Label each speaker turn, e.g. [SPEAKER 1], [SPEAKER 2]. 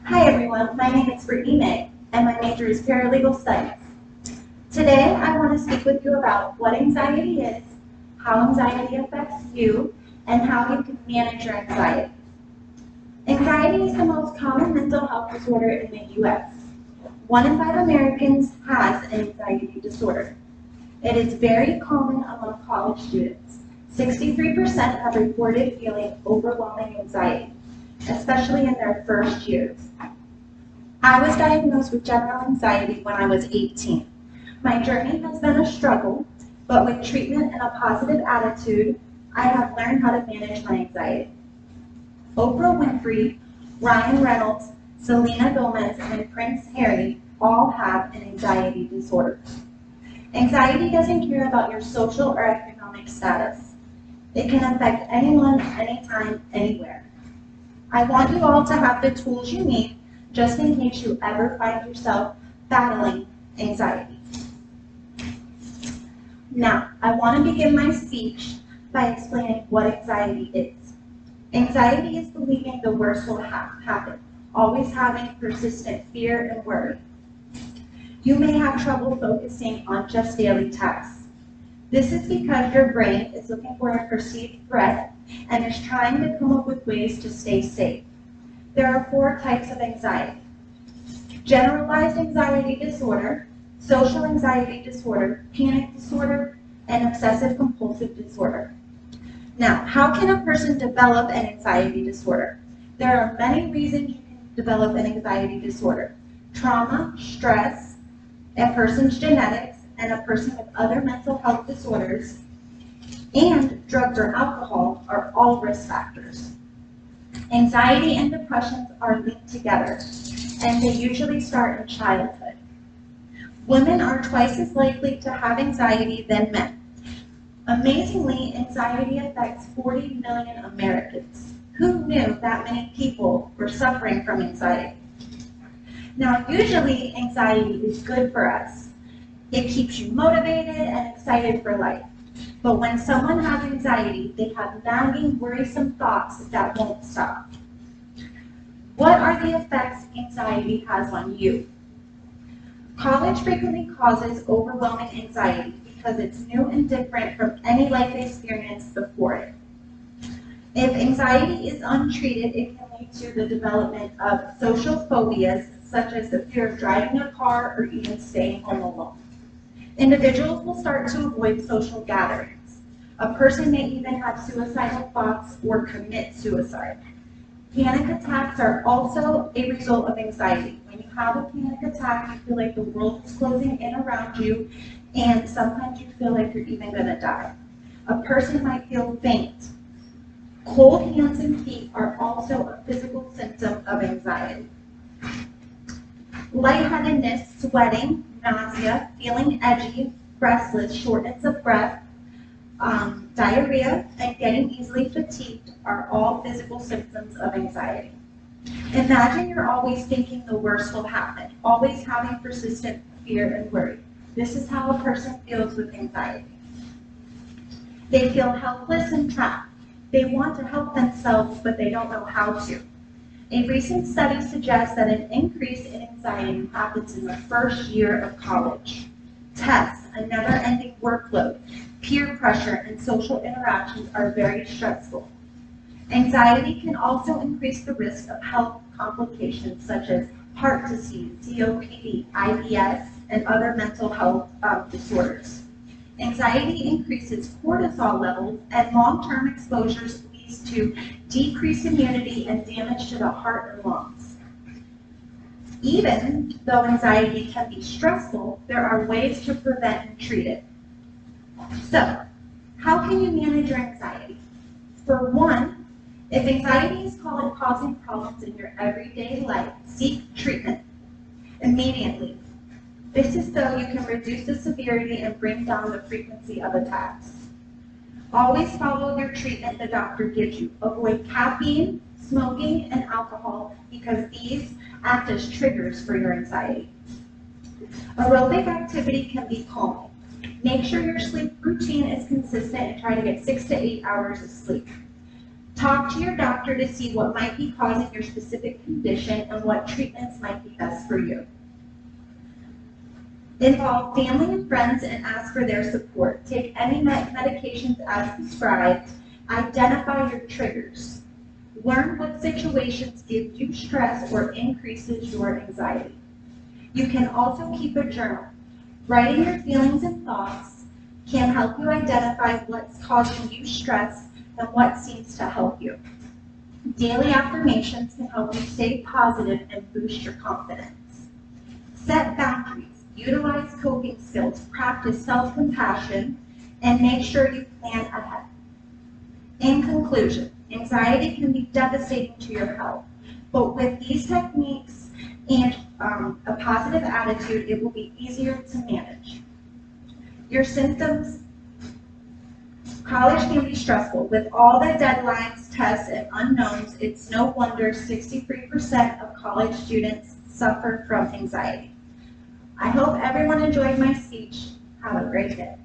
[SPEAKER 1] Hi everyone, my name is Brittany May, and my major is Paralegal Studies. Today I want to speak with you about what anxiety is, how anxiety affects you, and how you can manage your anxiety. Anxiety is the most common mental health disorder in the U.S. 1 in 5 Americans has an anxiety disorder. It is very common among college students. 63% have reported feeling overwhelming anxiety, especially in their first years. I was diagnosed with general anxiety when I was 18. My journey has been a struggle, but with treatment and a positive attitude, I have learned how to manage my anxiety. Oprah Winfrey, Ryan Reynolds, Selena Gomez, and Prince Harry all have an anxiety disorder. Anxiety doesn't care about your social or economic status. It can affect anyone, anytime, anywhere. I want you all to have the tools you need just in case you ever find yourself battling anxiety. Now, I want to begin my speech by explaining what anxiety is. Anxiety is believing the worst will happen, always having persistent fear and worry. You may have trouble focusing on just daily tasks. This is because your brain is looking for a perceived threat and is trying to come up with ways to stay safe. There are 4 types of anxiety: generalized anxiety disorder, social anxiety disorder, panic disorder, and obsessive compulsive disorder. Now, how can a person develop an anxiety disorder? There are many reasons you can develop an anxiety disorder: trauma, stress, a person's genetics, and a person with other mental health disorders, and drugs or alcohol are all risk factors. Anxiety and depressions are linked together, and they usually start in childhood. Women are twice as likely to have anxiety than men. Amazingly, anxiety affects 40 million Americans. Who knew that many people were suffering from anxiety? Now, usually anxiety is good for us. It keeps you motivated and excited for life. But when someone has anxiety, they have nagging, worrisome thoughts that won't stop. What are the effects anxiety has on you? College frequently causes overwhelming anxiety because it's new and different from any life experience before it. If anxiety is untreated, it can lead to the development of social phobias, such as the fear of driving a car or even staying home alone. Individuals will start to avoid social gatherings. A person may even have suicidal thoughts or commit suicide. Panic attacks are also a result of anxiety. When you have a panic attack, you feel like the world is closing in around you, and sometimes you feel like you're even going to die. A person might feel faint. Cold hands and feet are also a physical symptom of anxiety. Lightheadedness, sweating, nausea, feeling edgy, restless, shortness of breath, diarrhea, and getting easily fatigued are all physical symptoms of anxiety. Imagine you're always thinking the worst will happen, always having persistent fear and worry. This is how a person feels with anxiety. They feel helpless and trapped. They want to help themselves, but they don't know how to. A recent study suggests that an increase in anxiety happens in the first year of college. Tests, a never-ending workload, peer pressure, and social interactions are very stressful. Anxiety can also increase the risk of health complications such as heart disease, COPD, IBS, and other mental health disorders. Anxiety increases cortisol levels, and long-term exposures leads to decreased immunity and damage to the heart and lungs. Even though anxiety can be stressful, there are ways to prevent and treat it. So, how can you manage your anxiety? For one, if anxiety is causing problems in your everyday life, seek treatment immediately. This is so you can reduce the severity and bring down the frequency of attacks. Always follow your treatment the doctor gives you. Avoid caffeine, smoking, and alcohol because these act as triggers for your anxiety. Aerobic activity can be calming. Make sure your sleep routine is consistent and try to get 6 to 8 hours of sleep. Talk to your doctor to see what might be causing your specific condition and what treatments might be best for you. Involve family and friends and ask for their support. Take any medications as prescribed. Identify your triggers. Learn what situations give you stress or increases your anxiety. You can also keep a journal. Writing your feelings and thoughts can help you identify what's causing you stress and what seems to help you. Daily affirmations can help you stay positive and boost your confidence. Set boundaries. Utilize coping skills. Practice self-compassion and make sure you plan ahead. In conclusion, anxiety can be devastating to your health, but with these techniques and a positive attitude, it will be easier to manage. Your symptoms. College can be stressful. With all the deadlines, tests, and unknowns, it's no wonder 63% of college students suffer from anxiety. I hope everyone enjoyed my speech. Have a great day.